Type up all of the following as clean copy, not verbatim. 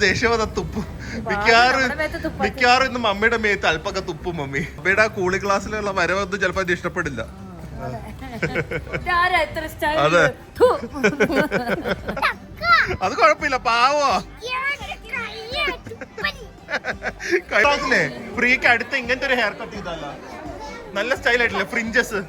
ദേഷ്യവത തുപ്പും മിക്കവാറും ഇന്ന് മമ്മിയുടെ മേത്ത് അല്പൊക്കെ തുപ്പും മമ്മി. മമ്മിയുടെ കൂളി ക്ലാസ്സിലുള്ള വരവൊന്നും ചിലപ്പോ അത് ഇഷ്ടപ്പെടില്ല. അതെ അത് കുഴപ്പമില്ല, പാവോ. പ്രിയക്ക് അടുത്ത് ഇങ്ങനത്തെ ഒരു ഹെയർ കട്ട് ചെയ്തല്ല, നല്ല സ്റ്റൈൽ ആയിട്ടില്ല, fringes.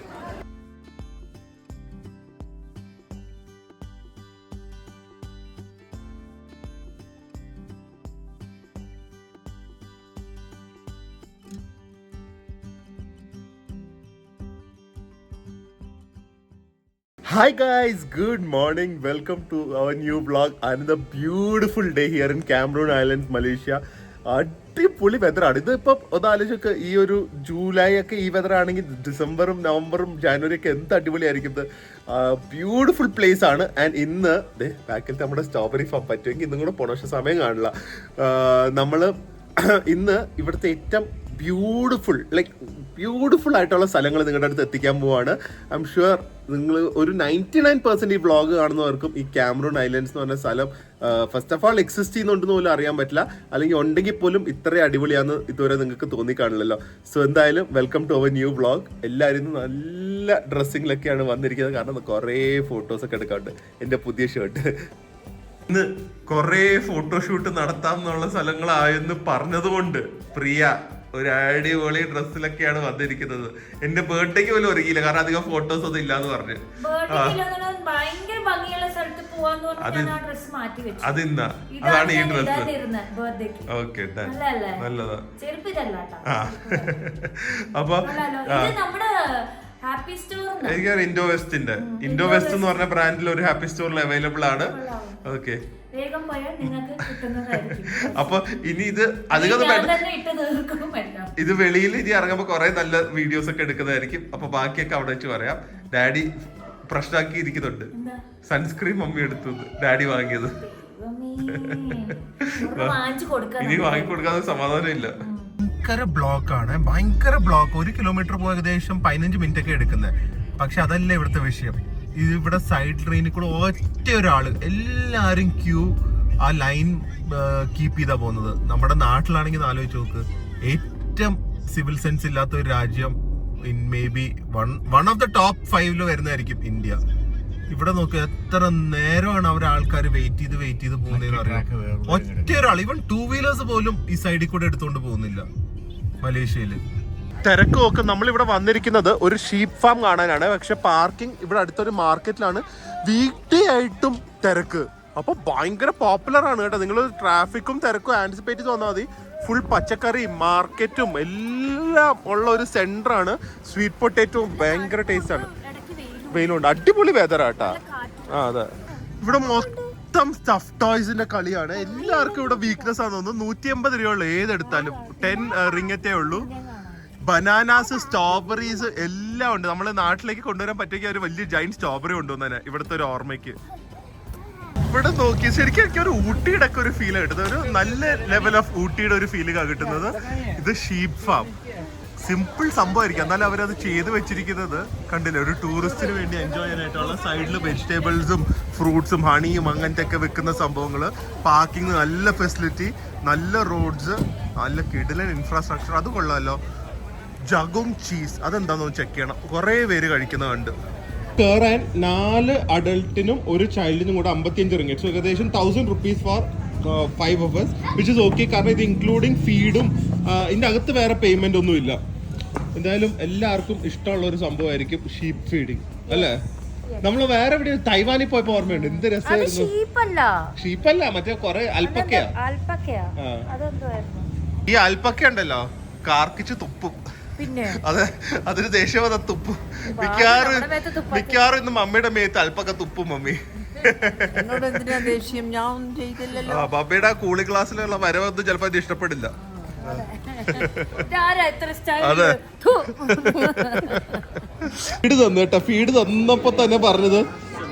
Hi guys, good morning. Welcome to our new vlog. Another beautiful day here in Cameron Islands, Malaysia. അടിപൊളി വെതറാണ് ഇത്. ഇപ്പം ഒന്നാലോചിച്ചൊക്കെ ഈ ഒരു ജൂലൈ ഒക്കെ ഈ വെതർ ആണെങ്കിൽ ഡിസംബറും നവംബറും ജാനുവരി ഒക്കെ എന്ത് അടിപൊളിയായിരിക്കും. ബ്യൂട്ടിഫുൾ പ്ലേസ് ആണ്. ആൻഡ് ഇന്ന് ബാക്കിലത്തെ നമ്മുടെ സ്ട്രോബെറി ഫാം പറ്റുമെങ്കിൽ ഇന്നും കൂടെ പോകണം, പക്ഷെ സമയം കാണില്ല. നമ്മൾ ഇന്ന് ഇവിടുത്തെ ഏറ്റവും ബ്യൂട്ടിഫുൾ ആയിട്ടുള്ള സ്ഥലങ്ങൾ നിങ്ങളുടെ അടുത്ത് എത്തിക്കാൻ പോവാണ്. ഐ എം ഷുവർ നിങ്ങൾ ഒരു 99% ഈ വ്ളോഗ് കാണുന്നവർക്കും ഈ കാമറൂൺ ഐലൻഡ്സ് എന്ന് പറഞ്ഞ സ്ഥലം ഫസ്റ്റ് ഓഫ് ആൾ എക്സിസ്റ്റ് ചെയ്യുന്നുണ്ടെന്ന് പോലും അറിയാൻ പറ്റില്ല, അല്ലെങ്കിൽ ഉണ്ടെങ്കിൽ പോലും ഇത്രയും അടിപൊളിയാന്ന് ഇതുവരെ നിങ്ങൾക്ക് തോന്നിക്കാണില്ലല്ലോ. സോ എന്തായാലും welcome to our new vlog. എല്ലാവരും നല്ല ഡ്രസ്സിങ്ങിലൊക്കെയാണ് വന്നിരിക്കുന്നത്, കാരണം കുറേ ഫോട്ടോസൊക്കെ എടുക്കാറുണ്ട്. എൻ്റെ പുതിയ ഷർട്ട് ഇന്ന് കുറേ ഫോട്ടോഷൂട്ട് നടത്താം എന്നുള്ള സ്ഥലങ്ങളായെന്ന് പറഞ്ഞതുകൊണ്ട് പ്രിയ ഒരു അടിപൊളി ഡ്രസ്സിലൊക്കെയാണ് വന്നിരിക്കുന്നത്. എന്റെ ബർത്ത്ഡേക്ക് പോലും ഒരുങ്ങിയില്ല, കാരണം അധികം ഫോട്ടോസ് ഒന്നും ഇല്ലാന്ന് പറഞ്ഞു. അതിന്നാ അതാണ് ഈ ഡ്രസ്. ഓക്കെ നല്ലതാ. അപ്പൊ എനിക്കറിയാം ഇൻഡോ വെസ്റ്റ് എന്ന് പറഞ്ഞ ബ്രാൻഡിൽ ഒരു ഹാപ്പി സ്റ്റോറിൽ അവൈലബിൾ ആണ്. ഓക്കെ, അപ്പൊ ഇനി ഇത് അധികം ഇത് വെളിയിൽ ഇനി ഇറങ്ങുമ്പോ കുറെ നല്ല വീഡിയോസ് ഒക്കെ എടുക്കുന്നതായിരിക്കും. അപ്പൊ ബാക്കിയൊക്കെ അവിടെ വെച്ച് പറയാം. ഡാഡി പ്രശ്നമാക്കി ഇരിക്കുന്നുണ്ട്, സൺസ്ക്രീൻ മമ്മി എടുത്തു, ഡാഡി വാങ്ങിയത്. ഇനി വാങ്ങിക്കൊടുക്കാതെ സമാധാനം ഇല്ല. ഭയങ്കര ബ്ലോക്കാണ്, ഭയങ്കര ബ്ലോക്ക്. 1 കിലോമീറ്റർ പോയി ഏകദേശം 15 മിനിറ്റ് ഒക്കെ എടുക്കുന്നത്. പക്ഷെ അതല്ല ഇവിടുത്തെ വിഷയം. ഇവിടെ സൈഡ് ട്രെയിനിൽ കൂടെ ഒറ്റ ഒരാള്, എല്ലാരും ക്യൂ ആ ലൈൻ കീപ്പ് ചെയ്താ പോകുന്നത്. നമ്മുടെ നാട്ടിലാണെങ്കിൽ ആലോചിച്ച് നോക്ക്, ഏറ്റവും സിവിൽ സെൻസ് ഇല്ലാത്ത ഒരു രാജ്യം in may be one of the top 5 വരുന്നതായിരിക്കും ഇന്ത്യ. ഇവിടെ നോക്ക് എത്ര നേരമാണ് അവർ ആൾക്കാർ വെയിറ്റ് ചെയ്ത് പോകുന്നതെന്ന് അറിയാം. ഒറ്റ ഒരാൾ, ഈവൻ 2 വീലേഴ്സ് പോലും ഈ സൈഡിൽ കൂടെ എടുത്തോണ്ട് പോകുന്നില്ല മലേഷ്യയില്. തിരക്ക് നോക്ക്. നമ്മളിവിടെ വന്നിരിക്കുന്നത് ഒരു ഷീപ്പ് ഫാം കാണാനാണ്, പക്ഷെ പാർക്കിംഗ് ഇവിടെ അടുത്തൊരു മാർക്കറ്റിലാണ്. വീക്ക് ആയിട്ടും തിരക്ക്, അപ്പൊ ഭയങ്കര പോപ്പുലർ ആണ് കേട്ടോ. നിങ്ങൾ ട്രാഫിക്കും തിരക്കും ആന്റിസിപ്പേറ്റ് ചെയ്ത് വന്നാൽ മതി. ഫുൾ പച്ചക്കറി മാർക്കറ്റും എല്ലാം ഉള്ള ഒരു സെന്റർ ആണ്. സ്വീറ്റ് പൊട്ടേറ്റോയും ഭയങ്കര ടേസ്റ്റ് ആണ്. വെയിലുണ്ട്, അടിപൊളി വെതറാട്ടാ. അതെ, ഇവിടെ മൊത്തം സ്റ്റഫ് ടോയ്സിന്റെ കളിയാണ്. എല്ലാവർക്കും ഇവിടെ വീക്ക്നെസ് ആണെന്ന് തോന്നുന്നു. 150 രൂപയുള്ളൂ ഏതെടുത്താലും. 10 റിംഗറ്റേ ഉള്ളൂ. ബനാനാസ്, സ്ട്രോബെറീസ് എല്ലാം ഉണ്ട്. നമ്മള് നാട്ടിലേക്ക് കൊണ്ടുവരാൻ പറ്റിയ ഒരു വലിയ ജൈന്റ് സ്ട്രോബെറി കൊണ്ടുവന്നെ ഇവിടുത്തെ ഒരു ഓർമ്മയ്ക്ക്. ഇവിടെ നോക്കി ശരിക്കും എനിക്ക് ഒരു ഊട്ടിയുടെ ഒക്കെ ഒരു ഫീൽ കിട്ടുന്നത്, ഒരു നല്ല ലെവൽ ഓഫ് ഊട്ടിയുടെ ഒരു ഫീലിംഗ് കിട്ടുന്നത്. ഇത് ഷീപ്പ് ഫാം, സിമ്പിൾ സംഭവമായിരിക്കും, എന്നാലും അവരത് ചെയ്ത് വെച്ചിരിക്കുന്നത് കണ്ടില്ലേ, ഒരു ടൂറിസ്റ്റിന് വേണ്ടി എൻജോയ് ചെയ്യാനായിട്ടുള്ള. സൈഡിൽ വെജിറ്റബിൾസും ഫ്രൂട്ട്സും ഹണിയും അങ്ങനത്തെ ഒക്കെ വെക്കുന്ന സംഭവങ്ങൾ. പാർക്കിംഗ് നല്ല ഫെസിലിറ്റി, നല്ല റോഡ്സ്, നല്ല കിടിലൻ ഇൻഫ്രാസ്ട്രക്ചർ. അത് കൊള്ളാമല്ലോ. ജഗും ചീസ് അതെന്താന്ന് ചെക്ക് ചെയ്യണം. കുറേ പേര് കഴിക്കുന്നതുണ്ട്. പെർ ആൻഡ് 4 അഡൾട്ടിനും ഒരു ചൈൽഡിനും കൂടെ 55 റിംഗിറ്റ്. സോ ഏകദേശം 1000 rupees four 5 of us, which is okay. കാരണം ഇത് ഇൻക്ലൂഡിങ് ഫീഡും ഇതിന്റെ അകത്ത് വേറെ പേയ്മെന്റ് ഒന്നും ഇല്ല. എന്തായാലും എല്ലാവർക്കും ഇഷ്ടമുള്ള ഒരു സംഭവമായിരിക്കും ഷീപ്പ് ഫീഡിങ്, അല്ലേ? നമ്മള് വേറെ എവിടെ തൈവാനിൽ പോയപ്പോ ഓർമ്മയുണ്ട്, എന്ത് രസമായിരുന്നു. ഷീപ്പല്ല, മറ്റേ കൊറേ അൽപ്പക്കയാ. ഈ അൽപ്പക്ക ഉണ്ടല്ലോ, കാർക്കിച്ച് തുപ്പും. അതെ, അതൊരു ദേഷ്യവത തുപ്പും. മിക്കവാറും ഇന്ന് മമ്മിയുടെ മേത്ത് അൽപ്പക്ക തുപ്പും മമ്മി. മമ്മിയുടെ കൂളി ക്ലാസ്സിലുള്ള വരവൊന്നും ചിലപ്പോ അത് ഇഷ്ടപ്പെടില്ല. അതെ, ഫീഡ് തന്നു കേട്ടോ. ഫീഡ് തന്നപ്പോ തന്നെ പറഞ്ഞത്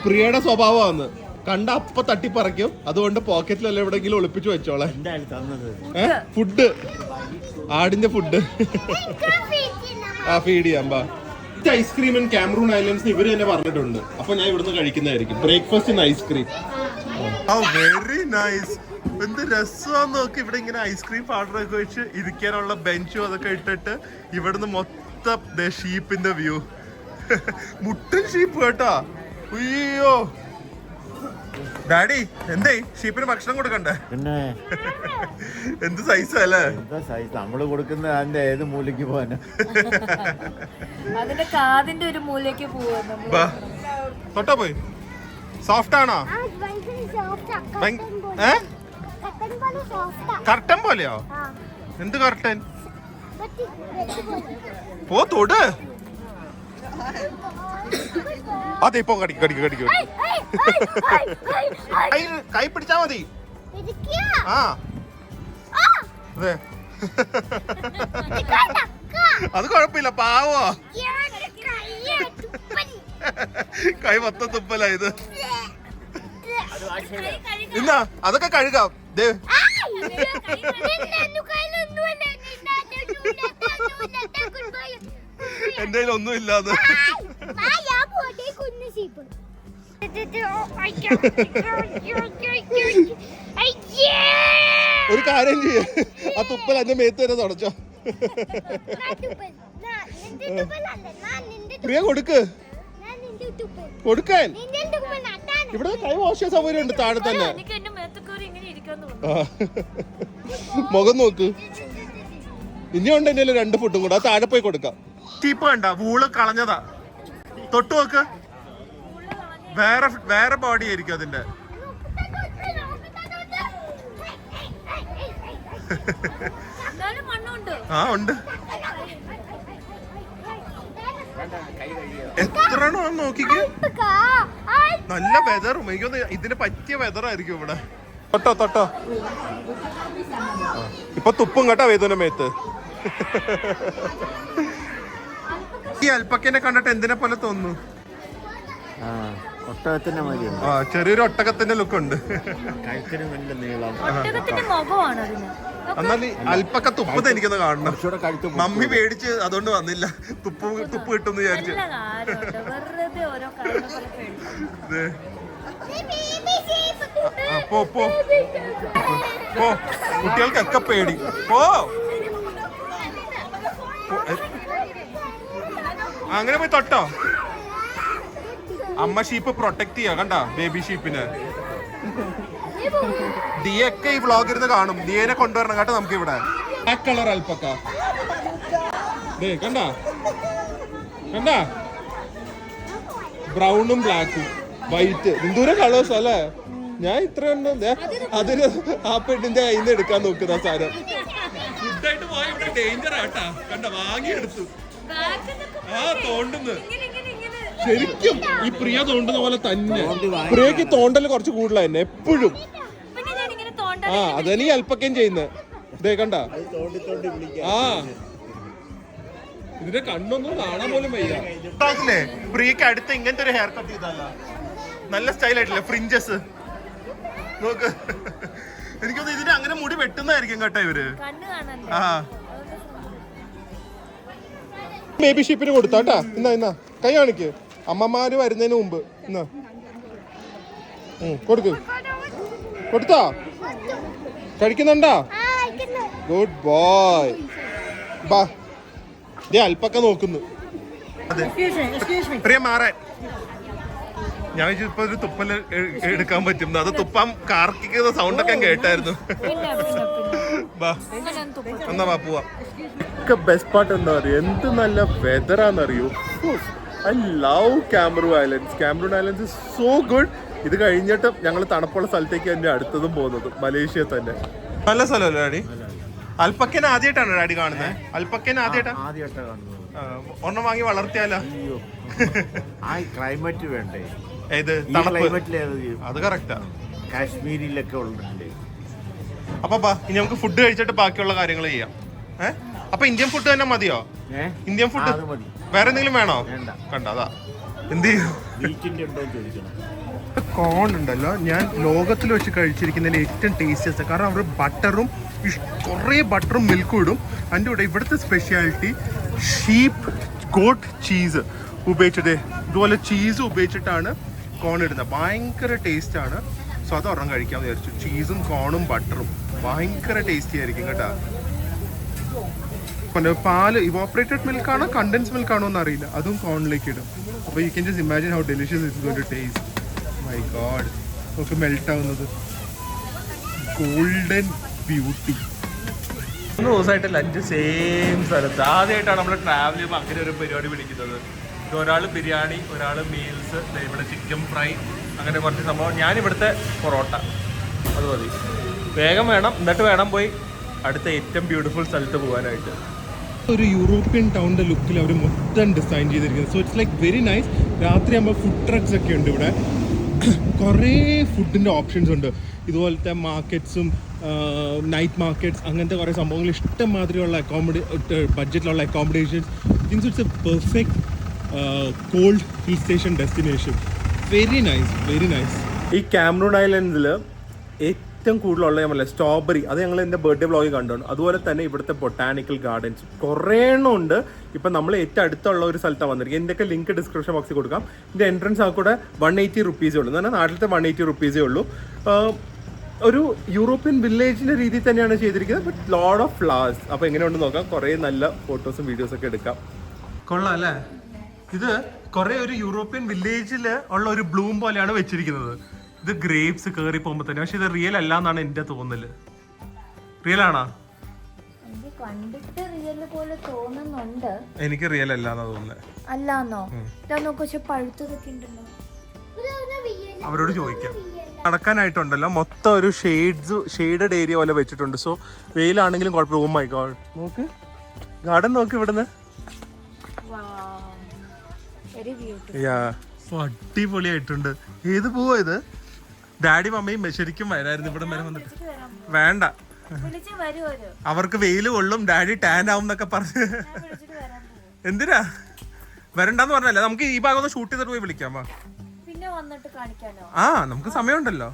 പ്രിയയുടെ സ്വഭാവമാണ്. കണ്ട അപ്പ തട്ടിപ്പറയ്ക്കും, അതുകൊണ്ട് പോക്കറ്റിലല്ല എവിടെങ്കിലും ഒളിപ്പിച്ചു വെച്ചോളെ. ഫുഡ്, ആടിന്റെ ഫുഡ് ഫീഡ് ചെയ്യാമ്പാ. ഐസ്ക്രീം ഇൻ കാമറൂൺ ഐലൻഡ്സ് ഇവര് തന്നെ പറഞ്ഞിട്ടുണ്ട്. അപ്പൊ ഞാൻ ഇവിടുന്ന് കഴിക്കുന്നതായിരിക്കും ബ്രേക്ക്ഫാസ്റ്റിന് ഐസ്ക്രീം. Very nice. എന്ത് രസമാന്ന് നോക്കി. ഇവിടെ ഇങ്ങനെ ഐസ്ക്രീം പൗഡറൊക്കെ വെച്ച് ഇരിക്കാനുള്ള ബെഞ്ചും അതൊക്കെ ഇട്ടിട്ട് ഇവിടുന്ന് മൊത്തം ഷീപ്പിന്റെ വ്യൂ. മുട്ടൻ ഷീപ്പ് കേട്ടാ. അയ്യോ ഡാഡി, എന്തേ ഷീപ്പിന് ഭക്ഷണം കൊടുക്കണ്ടേ? പിന്നെ എന്ത് സൈസല്ലേ നമ്മള് കൊടുക്കുന്ന അതിന്റെ ഏത് മൂലയ്ക്ക് പോവാനാ? അതിന്റെ കാതിന്റെ ഒരു മൂലയ്ക്ക് പോവാ. തൊട്ടാ പോയി. സോഫ്റ്റ് ആണോ? കർട്ടൻ പോലെയോ? എന്ത് കർട്ടൻ? പോ തൊട്. അതെ ഇപ്പൊ കടിക്കും. കൈ പിടിച്ചാ മതി. ആ അതെ, അത് കുഴപ്പമില്ല. പാവോ, കൈ മൊത്തം തുപ്പല ഇത്. ഇന്നാ അതൊക്കെ കഴുകാം. എന്റെ കയ്യിൽ ഒന്നും ഇല്ലാതെ. ഒരു കാര്യം ചെയ്യ, ആ തുപ്പൽ എന്റെ മേത്ത് തന്നെ തുടച്ചോ. പ്രിയ കൊടുക്കാൻ ഇവിടെ കൈ വാഷ് ചെയ്യാൻ സൗകര്യം ഉണ്ട് താഴെ തന്നെ. മുഖം നോക്ക്. ഇനിയുണ്ട് എന്റെ 2 ഫുഡും കൂടെ, താഴെ പോയി കൊടുക്കാം. ചീപ്പ് കണ്ട വൂള് കളഞ്ഞതാ. തൊട്ട് നോക്ക്, വേറെ ബോഡി ആയിരിക്കും അതിന്റെ. ആ ഉണ്ട്. എത്ര നോക്കിക്കേ. നല്ല വെതറും, എനിക്കൊന്ന് ഇതിന് പറ്റിയ വെതറായിരിക്കും ഇവിടെ. തൊട്ടോ ഇപ്പൊ തുപ്പും കേട്ടോ വേദന മേത്ത്. ഈ അൽപ്പക്കനെ കണ്ടിട്ട് എന്തിനെ പോലെ തോന്നുന്നു? ചെറിയൊരു ഒട്ടകത്തിന്റെ ലുക്ക് ഉണ്ട്. എന്നാൽ അൽപ്പക്ക തുപ്പത് എനിക്കൊന്ന് കാണണം. മമ്മി പേടിച്ച് അതുകൊണ്ട് വന്നില്ല. തുപ്പ് കിട്ടും വിചാരിച്ചു. പോ കുട്ടികൾക്കൊക്കെ പേടി. പോ അങ്ങനെ പോയി തൊട്ടോ. അമ്മ ഷീപ്പ് പ്രൊട്ടക്ട് ചെയ്യാ കണ്ട ബേബി ഷീപ്പിന്. ദിയൊക്കെ ഈ വ്ളോഗ് ഇരുന്ന് കാണും. ദിയനെ കൊണ്ടുവരണം കേട്ടോ നമുക്ക് ഇവിടെ. ബ്ലാക്ക് കളർ അൽപ്പക്ക കണ്ട ബ്രൗണും ബ്ലാക്കും വൈറ്റ് എന്തോരം കളേഴ്സ് അല്ലേ. ഞാൻ ഇത്രയൊന്നും അതിന് ആ പെണ്ണിന്റെ കയ്യിൽ നിന്ന് എടുക്കാൻ നോക്കുന്ന സാധനം. ഫുഡായിട്ട് പോയ ഇവിടെ ഡേഞ്ചർ ആട്ടാ. കണ്ട വാങ്ങിയെടുത്തു. ആ തോണ്ടുന്നു ശരിക്കും. ഈ പ്രിയ തോണ്ടുന്ന പോലെ തന്നെ. പ്രിയക്ക് തോണ്ടല് കുറച്ച് കൂടുതലാ തന്നെ എപ്പോഴും. ആ അതന്നെ ഈ അൽപ്പക്കയും ചെയ്യുന്നത്. ഇതേ കണ്ട. ആ ഇതിന്റെ കണ്ണൊന്നും കാണാൻ പോലും വയ്യ. പ്രിയക്ക് അടുത്ത് ഇങ്ങനത്തെ ഒരു ഹെയർ കട്ട് ചെയ്തല്ല നല്ല സ്റ്റൈൽ ആയിട്ടില്ല. ഫ്രിഞ്ചസ് നോക്ക്. എനിക്കൊന്ന് ഇതിന് അങ്ങനെ മുടി വെട്ടുന്നതായിരിക്കും കേട്ടോ ഇവര്. ആ ബേബി ഷീപ്പിന് കൊടുത്താട്ടാ. ഇന്നാ കൈ കാണിക്ക്. അമ്മമാര് വരുന്നതിന് മുമ്പ് എന്നാ കൊടുത്താ. കഴിക്കുന്നുണ്ടാ? Good boy. ബാ അൽപ്പക്ക നോക്കുന്നു. അതെ പ്രിയ മാറാൻ. ഞാൻ ഇപ്പൊ ഒരു തുപ്പല് എടുക്കാൻ പറ്റും. അത് തുപ്പാൻ കാർക്കിക്കുന്ന സൗണ്ടൊക്കെ കേട്ടായിരുന്നു. എന്നാ വാ പോവാ. ബെസ്റ്റ് പാർട്ട് എന്താ അറിയോ? എന്ത് നല്ല വെതറാന്നറിയോ. I love Cameroon islands. Cameroon islands is so good. ഇത് കഴിഞ്ഞിട്ട് ഞങ്ങൾ തണുപ്പുള്ള സ്ഥലത്തേക്ക് തന്നെ അടുത്തതും പോകുന്നത് മലേഷ്യ തന്നെ. നല്ല സ്ഥലമല്ലേ ഡാഡി? അൽപ്പക്കനെ ആദ്യമായിട്ടാണ് ഡാഡി കാണുന്നത്? അൽപ്പക്കനെ ആദ്യമായിട്ടാണ് ഒരെണ്ണം വാങ്ങി വളർത്തിയാലോ? ക്ലൈമറ്റ് വേണ്ടേ? ഏത് തണുപ്പ്? അത് കറക്റ്റാ. കാശ്മീരിലൊക്കെ ഉള്ളുണ്ട്. അപ്പൊ ഇനി നമുക്ക് ഫുഡ് കഴിച്ചിട്ട് ബാക്കിയുള്ള കാര്യങ്ങൾ ചെയ്യാം. അപ്പൊ ഇന്ത്യൻ ഫുഡ് തന്നെ മതിയോ? ഇന്ത്യൻ ഫുഡ് വേറെ എന്തെങ്കിലും വേണോ? കണ്ട അതാ എന്ത് ചെയ്യും. കോൺ ഉണ്ടല്ലോ, ഞാൻ ലോകത്തിൽ വെച്ച് കഴിച്ചിരിക്കുന്നതിൽ ഏറ്റവും ടേസ്റ്റിയസ്റ്റ്. കാരണം അവർ ബട്ടറും കുറേ ബട്ടറും മിൽക്കും ഇടും. അതിൻ്റെ കൂടെ ഇവിടുത്തെ സ്പെഷ്യാലിറ്റി ഷീപ്പ് ഗോട്ട് ചീസ് ഉപയോഗിച്ചിട്ട് ഇതുപോലെ ചീസ് ഉപയോഗിച്ചിട്ടാണ് കോൺ ഇടുന്നത്. ഭയങ്കര ടേസ്റ്റാണ്. സോ അത് ഒരെണ്ണം കഴിക്കാമെന്ന് വിചാരിച്ചു. ചീസും കോണും ബട്ടറും ഭയങ്കര ടേസ്റ്റി ആയിരിക്കും കേട്ടോ. പാല് ഇവോപ്പറേറ്റഡ് മിൽക്ക് ആണോ കണ്ടൻസ് മിൽക്ക് ആണോ എന്ന് അറിയില്ല, അതും കോണിലേക്ക് ഇടും. അപ്പോൾ you can just imagine how delicious it's going to taste. My God, നമുക്ക് മെൽറ്റ് ആവുന്നത് ഗോൾഡൻ ബ്യൂട്ടി. 3 ദിവസമായിട്ട് ലഞ്ച് സെയിം സ്ഥലത്ത്. ആദ്യമായിട്ടാണ് നമ്മൾ ട്രാവൽ ചെയ്യുമ്പോൾ അങ്ങനെ ഒരു പരിപാടി പിടിക്കുന്നത്. ഒരാൾ ബിരിയാണി, ഒരാൾ മീൽസ്, ഇവിടെ ചിക്കൻ ഫ്രൈ, അങ്ങനെ കുറച്ച് സംഭവം. ഞാനിവിടുത്തെ പൊറോട്ട, അത് മതി. വേഗം വേണം, എന്നിട്ട് വേണം പോയി അടുത്ത ഏറ്റവും ബ്യൂട്ടിഫുൾ സ്ഥലത്ത് പോകാനായിട്ട്. ഒരു യൂറോപ്യൻ ടൗണിൻ്റെ ലുക്കിൽ അവർ മൊത്തം ഡിസൈൻ ചെയ്തിരിക്കുന്നത്. So it's like very nice. രാത്രി ആകുമ്പോൾ ഫുഡ് ട്രക്സ് ഒക്കെ ഉണ്ട് ഇവിടെ. കുറേ ഫുഡിൻ്റെ ഓപ്ഷൻസ് ഉണ്ട്. ഇതുപോലത്തെ മാർക്കറ്റ്സും നൈറ്റ് മാർക്കറ്റ്സ്, അങ്ങനത്തെ കുറേ സംഭവങ്ങൾ ഇഷ്ടംമാതിരിയുള്ള ബഡ്ജറ്റിലുള്ള accommodations. Means it's a perfect cold hill station destination. Very nice, very nice. ഈ കാമറൂൺ ഐലൻഡിൽ ഏറ്റവും കൂടുതലുള്ള നമ്മളെ സ്ട്രോബെറി, അത് ഞങ്ങൾ എൻ്റെ ബർത്ത്ഡേ വ്ളോഗിൽ കണ്ടുണ്ട്. അതുപോലെ തന്നെ ഇവിടുത്തെ ബൊട്ടാനിക്കൽ ഗാർഡൻസ് കുറേ എണ്ണം ഉണ്ട്. ഇപ്പം നമ്മൾ ഏറ്റവും അടുത്തുള്ള ഒരു സ്ഥലത്താണ് വന്നിരിക്കുന്നത്. ഇതിൻ്റെയൊക്കെ ലിങ്ക് ഡിസ്ക്രിപ്ഷൻ ബോക്സിൽ കൊടുക്കാം. ഇതിൻ്റെ എൻട്രൻസ് ആ കൂടെ 180 റുപ്പീസേ ഉള്ളൂ. എന്ന് പറഞ്ഞാൽ നാട്ടിലത്തെ 180 റുപ്പീസേ ഉള്ളൂ. ഒരു യൂറോപ്യൻ വില്ലേജിൻ്റെ രീതിയിൽ തന്നെയാണ് ചെയ്തിരിക്കുന്നത്, ബട്ട് ലോഡ് ഓഫ് ഫ്ലവേഴ്സ്. അപ്പോൾ എങ്ങനെയുണ്ടെന്ന് നോക്കാം. കുറേ നല്ല ഫോട്ടോസും വീഡിയോസൊക്കെ എടുക്കാം. കൊള്ളാം അല്ലേ? ഇത് കുറേ ഒരു യൂറോപ്യൻ വില്ലേജിൽ ഉള്ള ഒരു ബ്ലൂം പോലെയാണ് വെച്ചിരിക്കുന്നത്. ഇത് ഗ്രേപ്സ് കയറി പോകുമ്പോൾ തന്നെ. പക്ഷെ ഇത് റിയൽ അല്ല എന്നാണ് എൻ്റെ തോന്നല്. റിയൽ ആണോ? എനിക്ക് റിയൽ അല്ല എന്നാ തോന്നുന്നത്. അല്ലാന്നോ? അവരോട് ചോദിക്കാം. നടക്കാനായിട്ടുണ്ടല്ലോ മൊത്തം ഒരു ഷെയ്ഡഡ് ഏരിയ പോലെ വെച്ചിട്ടുണ്ട്. സോ വെയിലാണെങ്കിലും കുഴപ്പമില്ല. ഓ മൈ ഗോഡ്, നോക്ക് ഗാർഡൻ, നോക്ക് ഇവിടുന്ന്. അടിപൊളിയായിട്ടുണ്ട്. ഏത് പൂവാ ഇത്? ഡാഡി മമ്മയും ശരിക്കും വരായിരുന്നു ഇവിടെ വരെ വന്നിട്ട്. വേണ്ട, അവർക്ക് വെയിൽ കൊള്ളും, ഡാഡി ടാൻ ആവും എന്നൊക്കെ പറഞ്ഞ്. എന്തിനാ വരണ്ടെന്ന് പറഞ്ഞല്ലേ? നമുക്ക് ഈ ഭാഗം ഒന്ന് ഷൂട്ട് ചെയ്തിട്ട് പോയി വിളിക്കാം. ആ നമുക്ക് സമയമുണ്ടല്ലോ.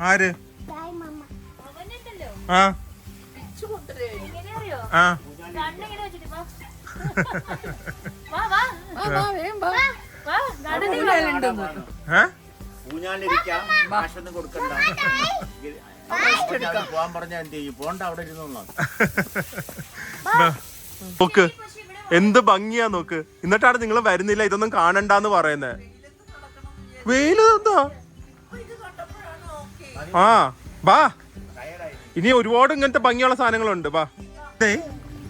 ആര്? ആ ആ നോക്ക് എന്ത് ഭംഗിയാ നോക്ക്. എന്നിട്ടാണ് നിങ്ങൾ വരുന്നില്ല, ഇതൊന്നും കാണണ്ടെന്ന് പറയുന്നേ. വെയില് എന്താ? ആ ബാ, ഇനി ഒരുപാട് ഇങ്ങനത്തെ ഭംഗിയുള്ള സാധനങ്ങളുണ്ട്. ബാ,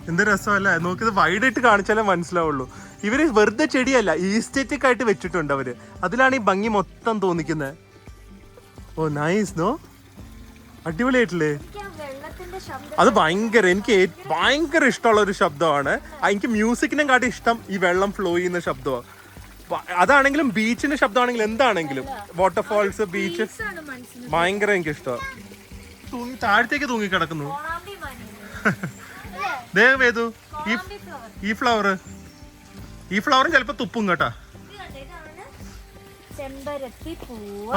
എന്ത് രസമല്ലേ നോക്കിയത്. വൈഡായിട്ട് കാണിച്ചാലേ മനസ്സിലാവുള്ളൂ. ഇവര് വെറുതെ ചെടിയല്ല, ഈസ്റ്ററ്റിക് ആയിട്ട് വെച്ചിട്ടുണ്ട് അവര്. അതിലാണ് ഈ ഭംഗി മൊത്തം തോന്നിക്കുന്നത്. ഓ നൈസ്, നോ? അടിപൊളിയായിട്ടില്ലേ? അത് എനിക്ക് ഭയങ്കര ഇഷ്ടമുള്ള ഒരു ശബ്ദമാണ്. എനിക്ക് മ്യൂസിക്കിനെ കാട്ടി ഇഷ്ടം ഈ വെള്ളം ഫ്ലോ ചെയ്യുന്ന ശബ്ദമാണ്. അതാണെങ്കിലും ബീച്ചിന്റെ ശബ്ദമാണെങ്കിലും എന്താണെങ്കിലും, വാട്ടർഫാൾസ്, ബീച്ച് ഭയങ്കര എനിക്ക് ഇഷ്ടമാണ്. താഴത്തേക്ക് തൂങ്ങി കിടക്കുന്നു. ദേവേതു ഈ ഫ്ലവറും ചിലപ്പോ തുപ്പും കേട്ടാ.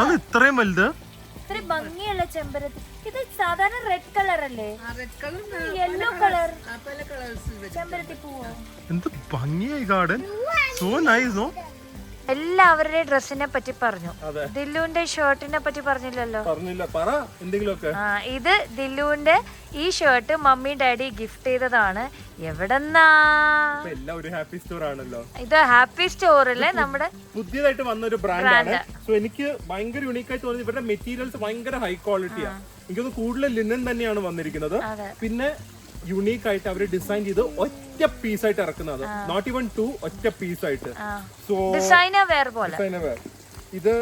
അത് ഇത്രയും വലുത്, ഭംഗിയുള്ള ചെമ്പരത്തി. ഇത് സാധാരണ റെഡ് കളർ അല്ലേ? യെല്ലോ കളർ ചെമ്പരത്തി പൂവ്. എന്ത് ഭംഗിയായി ഗാർഡൻ. So nice. നോ, എല്ലാവരുടെയും ഡ്രസ്സിനെ പറ്റി പറഞ്ഞു. ദില്ലുവിന്റെ ഷർട്ടിനെ പറ്റി പറഞ്ഞില്ലല്ലോ. ഇത് ദില്ലുവിന്റെ ഈ ഷർട്ട് മമ്മി ഡാഡി ഗിഫ്റ്റ് ചെയ്തതാണ്. എവിടെന്നാ? ഇത് ഹാപ്പി സ്റ്റോറിലെ നമ്മുടെ പുതിയതായിട്ട് വന്ന ഒരു ബ്രാൻഡാണ്. സോ എനിക്ക് ഭയങ്കര യൂണിക് ആയിട്ട് തോന്നി. ഇവരുടെ മെറ്റീരിയൽസ് ഭയങ്കര ഹൈ ക്വാളിറ്റിയാണ്. എനിക്കൊന്ന് കൂടുതൽ ലിനൻ തന്നെയാണ് വന്നിരിക്കുന്നത്. പിന്നെ യുണീക്ക് ആയിട്ട് അവർ ഡിസൈൻ ചെയ്ത് ഒറ്റ പീസ് ആയിട്ട് ഇറക്കുന്നത്. നോട്ട് ഈവൻ 2, ഒറ്റ പീസ് ആയിട്ട്. So designer wear. ഇത്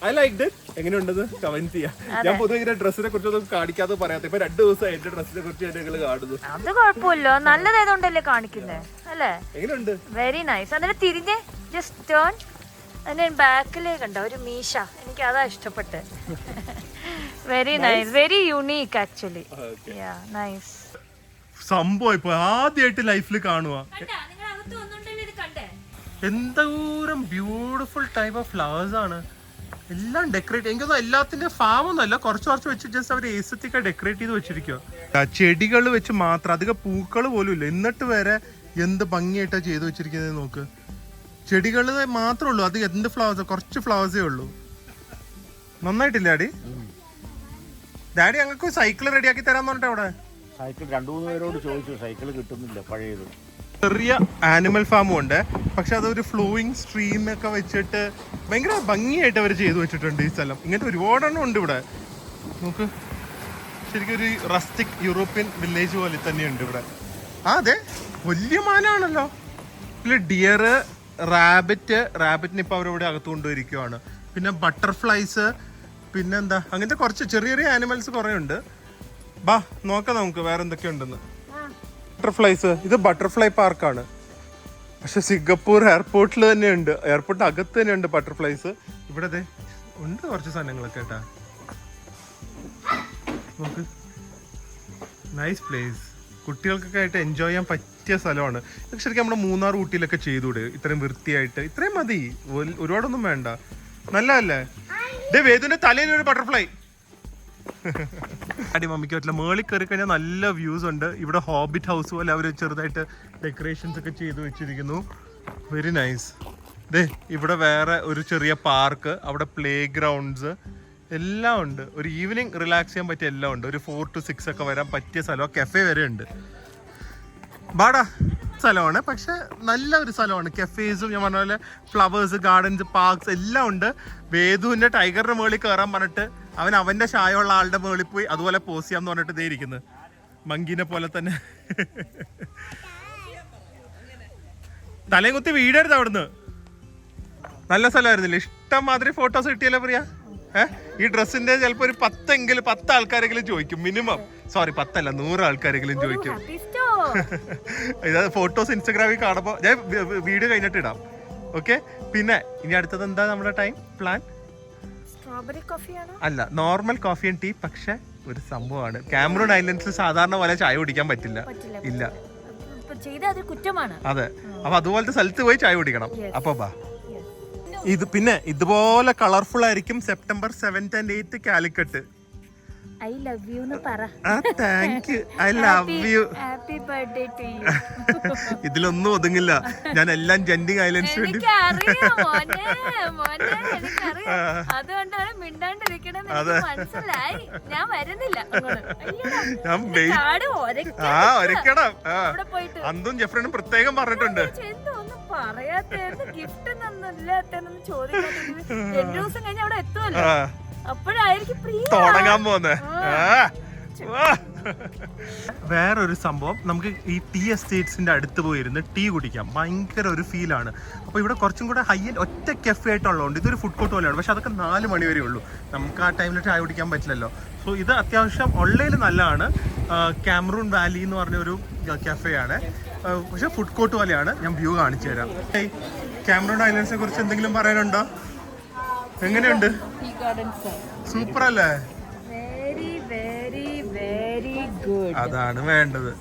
ഐ ലൈക്ക് ഇറ്റ്. എങ്ങനെയുണ്ടെന്ന് കമന്റ് ചെയ്യാം. ഞാൻ പൊതുവെ ഇങ്ങനെ ഡ്രസ്സിനെ കുറിച്ചൊന്നും കാണിക്കാതെ പറയാത്ത. ഇപ്പൊ 2 ദിവസമായി എന്റെ ഡ്രസ്സിനെ കുറിച്ച് ഞങ്ങൾ കാണുന്നു. അത് കുഴപ്പമില്ല, നല്ലതായതുകൊണ്ടല്ലേ കാണിക്കുന്നത് അല്ലേ? എങ്ങനെയുണ്ട്? Very nice. അതിന് തിരിഞ്ഞ് ജസ്റ്റ് ടേൺ. അതിന് ബാക്കിലേക്ക് ഉണ്ടോ ഒരു മീശ, എനിക്ക് അതാ ഇഷ്ടപ്പെട്ട്. Very nice, very unique actually. Nice സംഭവം. ഇപ്പൊ ആദ്യമായിട്ട് ലൈഫിൽ കാണുക. എന്തോരം ബ്യൂട്ടിഫുൾ ടൈപ്പ് ഓഫ് ഫ്ലവേഴ്സ് ആണ്. എല്ലാം ഡെക്കറേറ്റ്. എനിക്കൊന്നും എല്ലാത്തിന്റെ ഫാം ഒന്നും അല്ല, കുറച്ച് വെച്ച് ജസ്റ്റ് അവർ ഏസത്തിക്ക ഡെക്കറേറ്റ് ചെയ്ത് വെച്ചിരിക്കുക. ചെടികൾ വെച്ച് മാത്രം, അധികം പൂക്കൾ പോലും ഇല്ല. എന്നിട്ട് വരെ എന്ത് ഭംഗിയായിട്ടാ ചെയ്തു വെച്ചിരിക്കുന്നത് നോക്ക്. ചെടികൾ മാത്രമേ ഉള്ളൂ, അത് എന്ത് ഫ്ലവേഴ്സ്, കുറച്ച് ഫ്ലവേഴ്സേ ഉള്ളൂ. നന്നായിട്ടില്ല ഡാഡി? ഡാഡി ഞങ്ങൾക്ക് സൈക്കിൾ റെഡിയാക്കി തരാന്ന് പറഞ്ഞിട്ട് അവിടെ സൈക്കിൾ 2-3 പേരോട് ചോദിച്ചു, സൈക്കിൾ കിട്ടുന്നില്ല പഴയത്. ചെറിയ ആനിമൽ ഫാമും ഉണ്ട്, പക്ഷെ അതൊരു ഫ്ലോയിങ് സ്ട്രീം ഒക്കെ വെച്ചിട്ട് ഭയങ്കര ഭംഗിയായിട്ട് അവർ ചെയ്തു വെച്ചിട്ടുണ്ട് ഈ സ്ഥലം. ഇങ്ങനത്തെ ഒരുപാടെണ്ണം ഉണ്ട് ഇവിടെ നോക്ക്. ശരിക്കും ഒരു റസ്റ്റിക് യൂറോപ്യൻ വില്ലേജ് പോലെ തന്നെയുണ്ട് ഇവിടെ. ആ അതെ, വലിയ മാനാണല്ലോ. ഇതിൽ ഡിയർ, റാബിറ്റിന് ഇപ്പൊ അവരിവിടെ അകത്ത് കൊണ്ടുപോയിരിക്കുവാണ്. പിന്നെ ബട്ടർഫ്ലൈസ്, പിന്നെന്താ അങ്ങനത്തെ കുറച്ച് ചെറിയ ചെറിയ ആനിമൽസ് കുറെ ഉണ്ട്. ബാ നോക്കാം നമുക്ക് വേറെ എന്തൊക്കെയുണ്ടെന്ന്. ബട്ടർഫ്ലൈസ്, ഇത് ബട്ടർഫ്ലൈ പാർക്കാണ്. പക്ഷെ സിംഗപ്പൂർ എയർപോർട്ടിൽ തന്നെ ഉണ്ട്, എയർപോർട്ടിന് അകത്ത് തന്നെ ഉണ്ട് ബട്ടർഫ്ലൈസ്. ഇവിടെ ഉണ്ട് കുറച്ച് സാധനങ്ങളൊക്കെ കേട്ടാ. നോക്ക്, നൈസ് പ്ലേസ്. കുട്ടികൾക്കൊക്കെ ആയിട്ട് എൻജോയ് ചെയ്യാൻ പറ്റിയ സ്ഥലമാണ്. ശരിക്കും നമ്മുടെ മൂന്നാർ ഊട്ടിയിലൊക്കെ ചെയ്തൂടെ ഇത്രയും വൃത്തിയായിട്ട്? ഇത്രയും മതി, ഒരുപാടൊന്നും വേണ്ട. നല്ലതല്ലേ? വേദുവിന്റെ തലയിൽ ഒരു ബട്ടർഫ്ലൈ. അടി മമ്മിക്ക് പറ്റില്ല. മേളിൽ കയറി കഴിഞ്ഞാൽ നല്ല വ്യൂസ് ഉണ്ട്. ഇവിടെ ഹോബിറ്റ് ഹൗസ് പോലെ അവർ ചെറുതായിട്ട് ഡെക്കറേഷൻസ് ഒക്കെ ചെയ്ത് വെച്ചിരിക്കുന്നു. Very nice. ഇവിടെ വേറെ ഒരു ചെറിയ പാർക്ക്, അവിടെ പ്ലേ ഗ്രൗണ്ട്സ് എല്ലാം ഉണ്ട്. ഒരു ഈവനിങ് റിലാക്സ് ചെയ്യാൻ പറ്റിയ എല്ലാം ഉണ്ട്. ഒരു 4 to 6 ഒക്കെ വരാൻ പറ്റിയ സ്ഥലമാണ്. കഫേ വരെ ഉണ്ട്. ബാടാ സ്ഥലമാണ്, പക്ഷെ നല്ല ഒരു സ്ഥലമാണ്. കഫേസും ഞാൻ പറഞ്ഞ പോലെ ഫ്ലവേഴ്സ്, ഗാർഡൻസ്, പാർക്സ് എല്ലാം ഉണ്ട്. വേദുവിന്റെ ടൈഗറിന്റെ മുകളിൽ കയറാൻ പറഞ്ഞിട്ട് അവന്റെ ചായയുള്ള ആളുടെ മുകളിൽ പോയി അതുപോലെ പോസ് ചെയ്യാന്ന് പറഞ്ഞിട്ട് ഇതേ ഇരിക്കുന്നത്. മങ്കിനെ പോലെ തന്നെ. തലയും കുത്തി വീടരുത് അവിടുന്ന്. നല്ല സ്ഥലമായിരുന്നില്ല? ഇഷ്ടം മാതിരി ഫോട്ടോസ് കിട്ടിയല്ലോ പ്രിയ. ഈ ഡ്രസ്സിന്റെ ചിലപ്പോ ഒരു 10 ആൾക്കാരെങ്കിലും ചോദിക്കും മിനിമം. സോറി 10 അല്ല, 100 ആൾക്കാരെങ്കിലും ചോദിക്കും. ഇതാ ഫോട്ടോസ് ഇൻസ്റ്റാഗ്രാമിൽ കാണുമ്പോ ഞാൻ വീഡിയോ കഴിഞ്ഞിട്ട് ഇടാം. ഓക്കെ, പിന്നെ ഇനി അടുത്തത് എന്താ നമ്മുടെ ടൈം പ്ലാൻ? സ്ട്രോബെറി കോഫി ആണോ? അല്ല, നോർമൽ കോഫി ആൻഡ് ടീ. പക്ഷെ ഒരു സംഭവമാണ്, കാമറൂൺ ഐലൻഡ്സിൽ സാധാരണ പോലെ ചായ കുടിക്കാൻ പറ്റില്ല. ഇല്ല, അതെ. അപ്പൊ അതുപോലത്തെ സ്ഥലത്ത് പോയി ചായ കുടിക്കണം. അപ്പൊ ബാ. ഇത് പിന്നെ ഇതുപോലെ കളർഫുൾ ആയിരിക്കും September 7th and 8th Calicut. I love you എന്ന് പറ. Thank you. I love you. Happy birthday to you. ഇതിലൊന്നും ഒതുങ്ങില്ല. ഞാൻ എല്ലാം ജെൻഡിങ് ഐലൻഡ്സ് വേണ്ടി. അതുകൊണ്ടാണ് മിണ്ടാണ്ടിരിക്കണത്. മനസ്സിലായി. ഞാൻ വരുന്നില്ല. ഒരക്കണം. അന്തും ജെഫ്രനും പ്രത്യേകം പറഞ്ഞിട്ടുണ്ട്. പറയാത്ത ഗിഫ്റ്റ് ഒന്നും ചോദിക്കാത്ത 2 ദിവസം കഴിഞ്ഞ് അവിടെ എത്തുമല്ലോ. അപ്പോഴായിരിക്കും തുടങ്ങാൻ പോകുന്നത്. വേറൊരു സംഭവം, നമുക്ക് ഈ ടീ എസ്റ്റേറ്റ്സിന്റെ അടുത്ത് പോയിരുന്ന് ടീ കുടിക്കാം. ഭയങ്കര ഒരു ഫീലാണ്. അപ്പോൾ ഇവിടെ കുറച്ചും കൂടെ ഹൈ എൻഡ് ഒറ്റ കഫേ ആയിട്ടുള്ളതുകൊണ്ട് ഇതൊരു ഫുഡ് കോർട്ട് പോലെയാണ്. പക്ഷെ അതൊക്കെ 4 മണി വരെ ഉള്ളൂ. നമുക്ക് ആ ടൈമിൽ ചായ കുടിക്കാൻ പറ്റില്ലല്ലോ. സോ ഇത് അത്യാവശ്യം ഉള്ളതിൽ നല്ലതാണ്. കാമറൂൺ വാലി എന്ന് പറഞ്ഞൊരു കഫേ ആണ്. പക്ഷെ ഫുഡ് കോർട്ട് പോലെയാണ്. ഞാൻ വ്യൂ കാണിച്ചു തരാം. കാമറൂൺ ഐലൻഡ്സിനെ കുറിച്ച് എന്തെങ്കിലും പറയാനുണ്ടോ? എങ്ങനെയുണ്ട്? സൂപ്പർ അല്ലേ? അതാണ് വേണ്ടത്.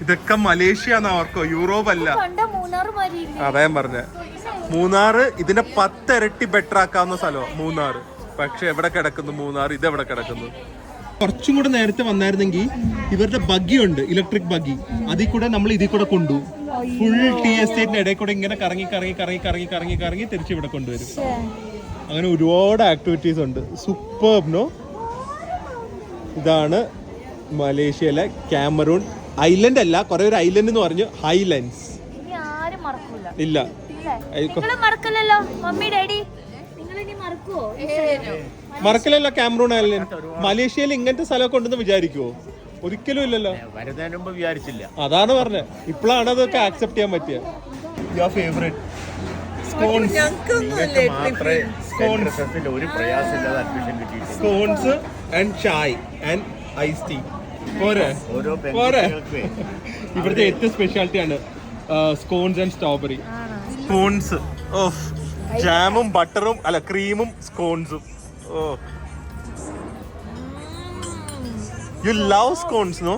ഇതൊക്കെ മലേഷ്യ ഓർക്കോ, യൂറോപ്പ് അല്ല. അതാ ഞാൻ പറഞ്ഞ. മൂന്നാർ ഇതിന്റെ 10 ഇരട്ടി ബെറ്റർ ആക്കാവുന്ന സ്ഥലമാണ് മൂന്നാർ. പക്ഷെ എവിടെ കിടക്കുന്നു മൂന്നാർ? ഇതെവിടെ കിടക്കുന്നു? കുറച്ചും കൂടെ നേരത്തെ വന്നായിരുന്നെങ്കിൽ ഇവരുടെ ബഗ്ഗി ഉണ്ട്, ഇലക്ട്രിക് ബഗ്ഗി. അതിൽ കൂടെ നമ്മൾ ഇതിൽ കൂടെ കൊണ്ടുപോകും. ഫുൾ ടീ എസ്റ്റേറ്റിന്റെ ഇടയിൽ കൂടെ ഇങ്ങനെ കറങ്ങി കറങ്ങി കറങ്ങി കറങ്ങി കറങ്ങി കറങ്ങി തിരിച്ച് ഇവിടെ കൊണ്ടുവരും. അങ്ങനെ ഒരുപാട് ആക്ടിവിറ്റീസ് ഉണ്ട്. Superb no? ഇതാണ് മലേഷ്യയിലെ കാമറൂൺ ഐലൻഡ്. അല്ല, കുറെ ഒരു ഐലൻഡ് എന്ന് പറഞ്ഞു, ഹൈലൻഡ്സ്. ഇല്ല, മറക്കലല്ല കാമറൂൺ ഐലൻഡ്. മലേഷ്യയിൽ ഇങ്ങനത്തെ സ്ഥലമൊക്കെ ഉണ്ടെന്ന് വിചാരിക്കുവോ? ഒരിക്കലും ഇല്ലല്ലോ. വരുന്നതിന് മുമ്പ് വിചാരിച്ചില്ല. അതാണ് പറഞ്ഞത്. ഇപ്പോഴാണ് അതൊക്കെ ആക്സെപ്റ്റ് ചെയ്യാൻ പറ്റിയ. Your favourite scones and chai and ice tea. പോരെ പോരെ. ഇവിടുത്തെ ഏറ്റവും സ്പെഷ്യാലിറ്റി ആണ് scones and strawberry. Scones of ജാമും ബട്ടറും അല്ല ക്രീമും സ്കോൺസും. Oh, you love scones no?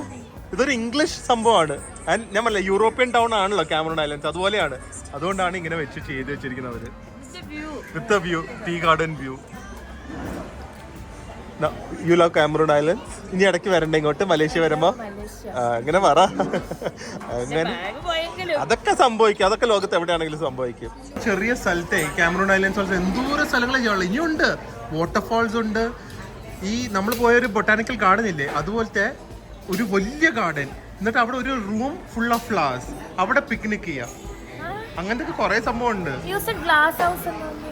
ഇതൊരു ഇംഗ്ലീഷ് സംഭവമാണ്. ആൻഡ് ഞാൻ പറഞ്ഞ യൂറോപ്യൻ ടൗൺ ആണല്ലോ കാമറൂൺ ഐലൻഡ്സ്, അതുപോലെയാണ്. അതുകൊണ്ടാണ് ഇങ്ങനെ വെച്ച് ചെയ്ത് വെച്ചിരിക്കുന്നത് അവര്. With view, tea garden view. You love Cameron island. ഇനി ഇടയ്ക്ക് വരണ്ടേ ഇങ്ങോട്ട് മലേഷ്യ വരുമ്പോ? അങ്ങനെ പറ. അങ്ങനെ അതൊക്കെ സംഭവിക്കും, അതൊക്കെ ലോകത്ത് എവിടെയാണെങ്കിലും സംഭവിക്കും. ചെറിയ സ്ഥലത്തെ കാമറൂൺ ഐലൻഡ്സ് എന്തോരം സ്ഥലങ്ങളെ ചെയ്യാനുള്ളൂ. ഇനിയുണ്ട്, വാട്ടർഫാൾസ് ഉണ്ട്. ഈ നമ്മൾ പോയൊരു ബൊട്ടാനിക്കൽ ഗാർഡൻ ഇല്ലേ, അതുപോലത്തെ ഒരു വലിയ ഗാർഡൻ. എന്നിട്ട് അവിടെ ഒരു റൂം ഫുൾ ഓഫ് ഫ്ലവേഴ്സ്, അവിടെ പിക്നിക് ചെയ്യാം. അങ്ങനത്തെ കുറെ സംഭവം ഉണ്ട്.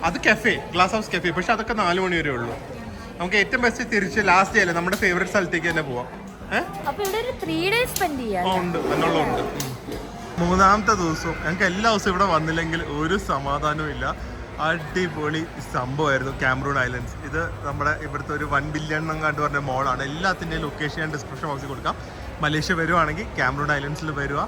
അത് കഫേ, ഗ്ലാസ് ഹൗസ് കഫേ. പക്ഷെ അതൊക്കെ 4 മണി വരെ ഉള്ളൂ. നമുക്ക് ഏറ്റവും ബെസ്റ്റ് തിരിച്ച് ലാസ്റ്റ് ഡേ അല്ലേ നമ്മുടെ ഫേവറേറ്റ് സ്ഥലത്തേക്ക് തന്നെ പോവാം. ഉണ്ട് എന്നുള്ളതുണ്ട്. 3ാമത്തെ ദിവസവും ഞങ്ങൾക്ക് എല്ലാ ദിവസവും ഇവിടെ വന്നില്ലെങ്കിൽ ഒരു സമാധാനവും ഇല്ല. അടിപൊളി സംഭവമായിരുന്നു കാമറൂൺ ഐലൻഡ്സ്. ഇത് നമ്മുടെ ഇവിടുത്തെ ഒരു 1 ബില്യൺ എങ്ങാണ്ട് പറഞ്ഞ മോളാണ്. എല്ലാത്തിൻ്റെയും ലൊക്കേഷൻ ഞാൻ ഡിസ്ക്രിപ്ഷൻ ബോക്സിൽ കൊടുക്കാം. മലേഷ്യ വരുവാണെങ്കിൽ കാമറൂൺ ഐലൻഡ്സിൽ വരിക.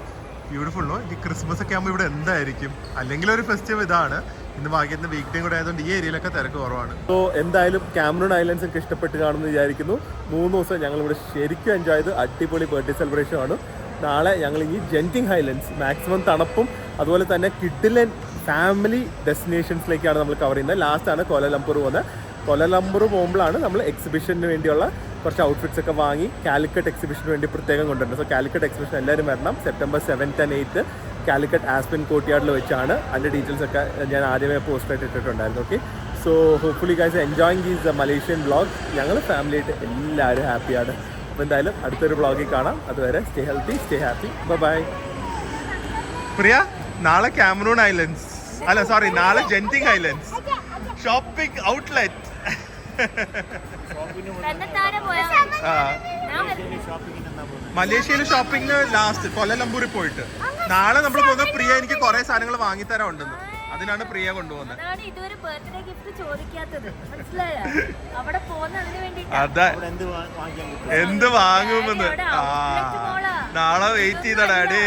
ബ്യൂട്ടിഫുൾ. നോ, ഈ ക്രിസ്മസ് ഒക്കെ ആകുമ്പോൾ ഇവിടെ എന്തായിരിക്കും? അല്ലെങ്കിൽ ഒരു ഫെസ്റ്റിവൽ ഇതാണ്. ഇന്ന് ഭാഗ്യത്തിന് വീക്ക് ഡേ കൂടെ ആയതുകൊണ്ട് ഈ ഏരിയയിലൊക്കെ തിരക്ക് കുറവാണ്. സോ എന്തായാലും കാമറൂൺ ഐലൻഡ്സ് ഒക്കെ ഇഷ്ടപ്പെട്ട് കാണുമെന്ന് വിചാരിക്കുന്നു. 3 ദിവസം ഞങ്ങൾ ഇവിടെ ശരിക്കും എൻജോയ് ചെയ്ത് അടിപൊളി ബർത്ത്ഡേ സെലിബ്രേഷൻ ആണ്. നാളെ ഞങ്ങൾ ഈ ജെൻറ്റിങ് ഹൈലൻഡ്സ് മാക്സിമം തണുപ്പും അതുപോലെ തന്നെ കിഡിലൻ ഫാമിലി ഡെസ്റ്റിനേഷൻസിലേക്കാണ് നമ്മൾ കവർ ചെയ്യുന്നത്. ലാസ്റ്റാണ് കോലാലംപൂർ പോകുന്നത്. കോലാലംപൂർ പോകുമ്പോഴാണ് നമ്മൾ എക്സിബിഷന് വേണ്ടിയുള്ള കുറച്ച് ഔട്ട്ഫിറ്റ്സ് ഒക്കെ വാങ്ങി കാലിക്കറ്റ് എക്സിബിഷന് വേണ്ടി പ്രത്യേകം കൊണ്ടുവരുന്നത്. സോ കാലിക്കറ്റ് എക്സിബിഷൻ എല്ലാവരും വരണം. September 7th and 8th Calicut Aspin കോർട്ട്യാർഡിൽ വെച്ചാണ്. അതിൻ്റെ ഡീറ്റെയിൽസ് ഒക്കെ ഞാൻ ആദ്യമേ പോസ്റ്റായിട്ട് ഇട്ടിട്ടുണ്ടായിരുന്നു. Okay, so hopefully guys enjoying these Malaysian vlog. ഞങ്ങൾ ഫാമിലിയായിട്ട് എല്ലാവരും ഹാപ്പിയാണ്. അപ്പോൾ എന്തായാലും അടുത്തൊരു വ്ളോഗിൽ കാണാം. അതുവരെ stay healthy, stay happy, bye. Priya, നാളെ കാമറൂൺ ഐലൻഡ്സ് അല്ല സോറി നാളെ ജെൻറ്റിങ് ഐലൻഡ്സ് ഷോപ്പിംഗ് ഔട്ട്ലെറ്റ്. മലേഷ്യയിൽ ഷോപ്പിംഗ് ലാസ്റ്റ് കൊല്ലലംപൂരിൽ പോയിട്ട്. നാളെ നമ്മൾ പോകുന്ന പ്രിയ എനിക്ക് കുറെ സാധനങ്ങൾ വാങ്ങിത്തരാൻ ഉണ്ടെന്ന്. അതിനാണ് പ്രിയ കൊണ്ടുപോകുന്നത്. അതെ, എന്ത് വാങ്ങുമെന്ന് നാളെ വെയിറ്റ് ചെയ്ത ഡാഡി.